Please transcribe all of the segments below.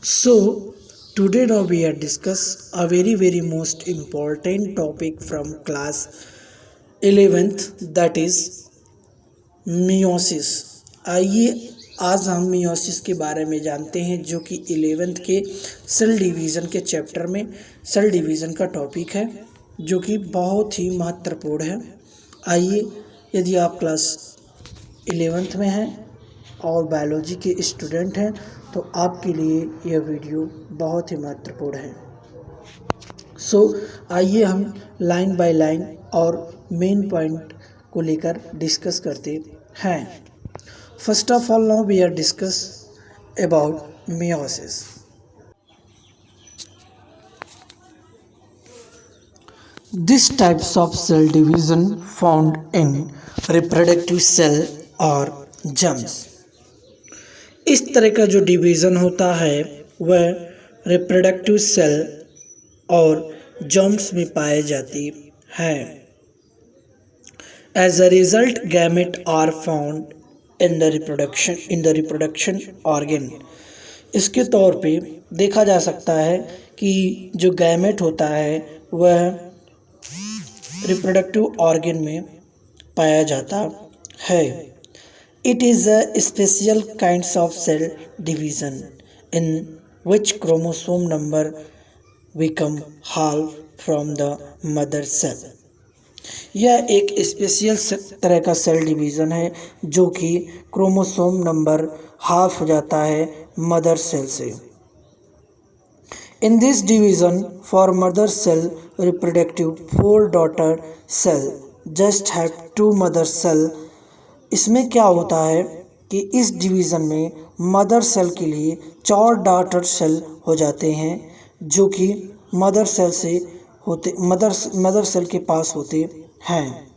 So today now we are discuss a very most important topic from class 11th, that is meiosis. आइए आज हम meiosis के बारे में जानते हैं, जो कि 11th के सेल डिवीज़न के चैप्टर में सेल डिवीज़न का टॉपिक है, जो कि बहुत ही महत्वपूर्ण है। आइए, यदि आप क्लास 11th में हैं और बायोलॉजी के स्टूडेंट हैं तो आपके लिए यह वीडियो बहुत ही महत्वपूर्ण है। आइए हम लाइन बाय लाइन और मेन पॉइंट को लेकर डिस्कस करते हैं। First of all now we are discuss about meiosis. This types of cell division found in reproductive cell or germs। इस तरह का जो डिवीज़न होता है वह रिप्रोडक्टिव सेल और जर्म्स में पाए जाती है। As a result gamete are found in the reproduction organ. इसके तौर पे देखा जा सकता है कि जो गैमेट होता है वह रिप्रोडक्टिव ऑर्गन में पाया जाता है। It is a special kinds of cell division in which chromosome number become half from the mother cell। यह एक स्पेशल तरह का सेल डिवीज़न है जो कि क्रोमोसोम नंबर हाफ हो जाता है मदर सेल से। In this division for mother cell reproductive 4 daughter cell just have 2 mother cell। इसमें क्या होता है कि इस डिवीज़न में मदर सेल के लिए 4 डॉटर सेल हो जाते हैं जो कि मदर सेल के पास होते हैं।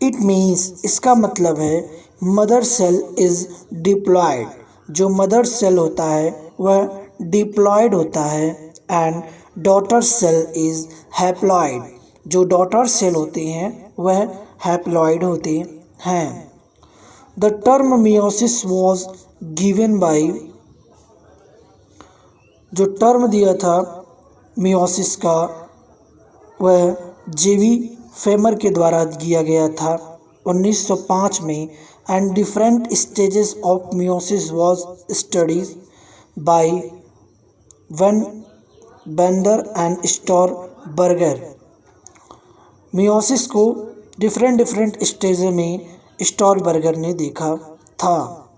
इट मीन्स, इसका मतलब है मदर सेल इज़ डिप्लॉयड। जो मदर सेल होता है वह डिप्लॉयड होता है and daughter cell is haploid. जो डॉटर सेल होते हैं वह हैप्लॉयड होते हैं। The term meiosis was given by, जो टर्म दिया था मियोसिस का वह जेवी फेमर के द्वारा दिया गया था 1905 में। And different stages of meiosis was studies by Van Bender and Strasburger. Meiosis को डिफरेंट स्टेज में स्टोरबर्गर ने देखा था।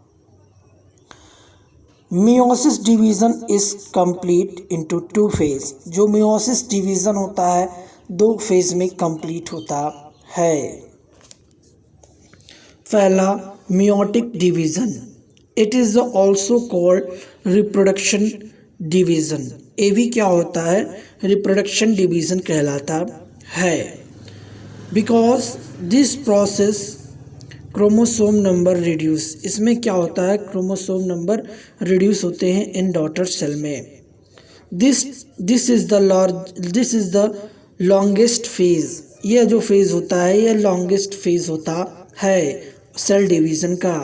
Meiosis division is complete into 2 phase. जो मियोसिस डिवीज़न होता है 2 फेज में कंप्लीट होता है। पहला meiotic division, it is also called reproduction division. ये भी क्या होता है, रिप्रोडक्शन डिवीज़न कहलाता है। Because this process chromosome number reduce. इसमें क्या होता है, क्रोमोसोम नंबर रिड्यूस होते हैं इन डॉटर सेल में। This is the longest phase. यह जो फेज होता है यह लॉन्गेस्ट फेज होता है सेल डिवीज़न का।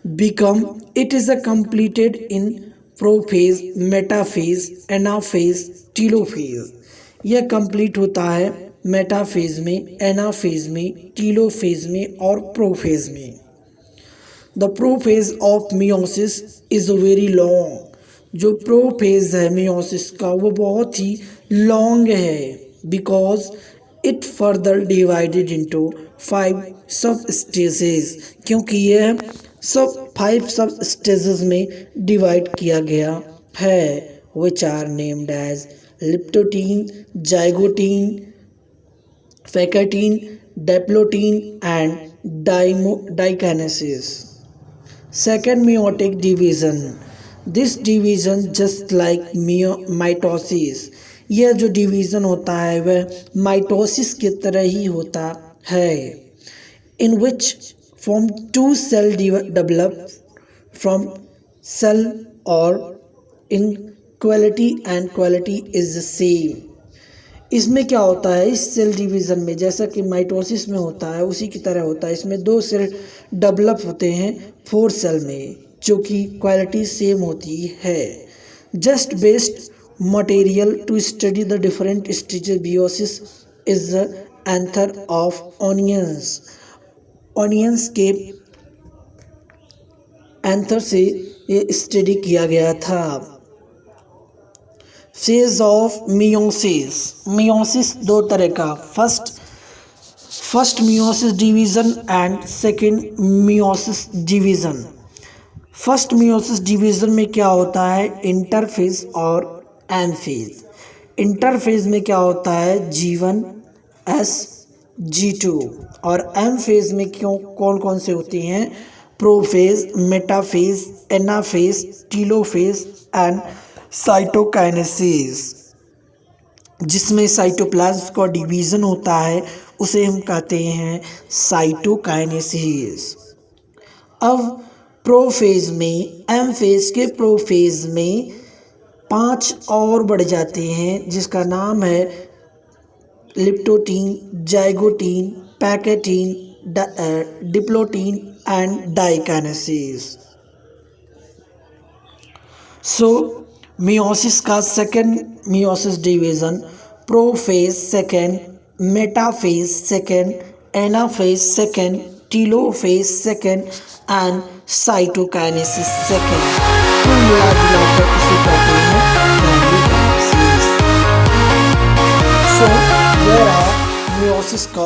Become it is a completed in prophase, metaphase, anaphase, telophase. यह कंप्लीट होता है मेटाफेज में, एनाफेज में, टीलोफेज में और प्रोफेज में। The prophase of meiosis is very long. जो प्रोफेज है मियोसिस का वो बहुत ही लॉन्ग है। Because it further divided into 5 सब स्टेजेस। क्योंकि यह 5 सब स्टेजेस में डिवाइड किया गया है, which are named as leptotene, zygotene, pachytene, diplotene and diakinesis. Second meiotic division, this division just like mitosis. यह जो डिवीज़न होता है वह माइटोसिस की तरह ही होता है। In which from 2 cell develop from cell और in quality and quality is the same. इसमें क्या होता है, इस सेल डिवीज़न में जैसा कि माइटोसिस में होता है उसी की तरह होता है। इसमें 2 सेल डेवलप होते हैं 4 सेल में, जो कि क्वालिटी सेम होती है। Just based material to study the different stages meiosis is the anther of onions. Onions के एंथर से ये स्टडी किया गया था। Phase of meiosis. मियोसिस दो तरह का, first meiosis division and second meiosis division. First meiosis division में क्या होता है, इंटरफेज और एनफेज। इंटरफेज में क्या होता है, G1 G2 और एम फेज में कौन कौन से होती हैं, prophase, metaphase, anaphase, telophase and cytokinesis. जिसमें साइटोप्लाज्म का डिवीज़न होता है उसे हम कहते हैं साइटोकाइनेसिस। अब प्रोफेज में, एम फेज के प्रोफेज में 5 और बढ़ जाते हैं जिसका नाम है leptotene, zygotene, pachytene, diplotene and diakinesis. So meiosis का second meiosis division, prophase second, metaphase second, anaphase second, telophase second and cytokinesis second. कुल मिलाकर इसे कहते हैं primary kinesis. So there are meiosis का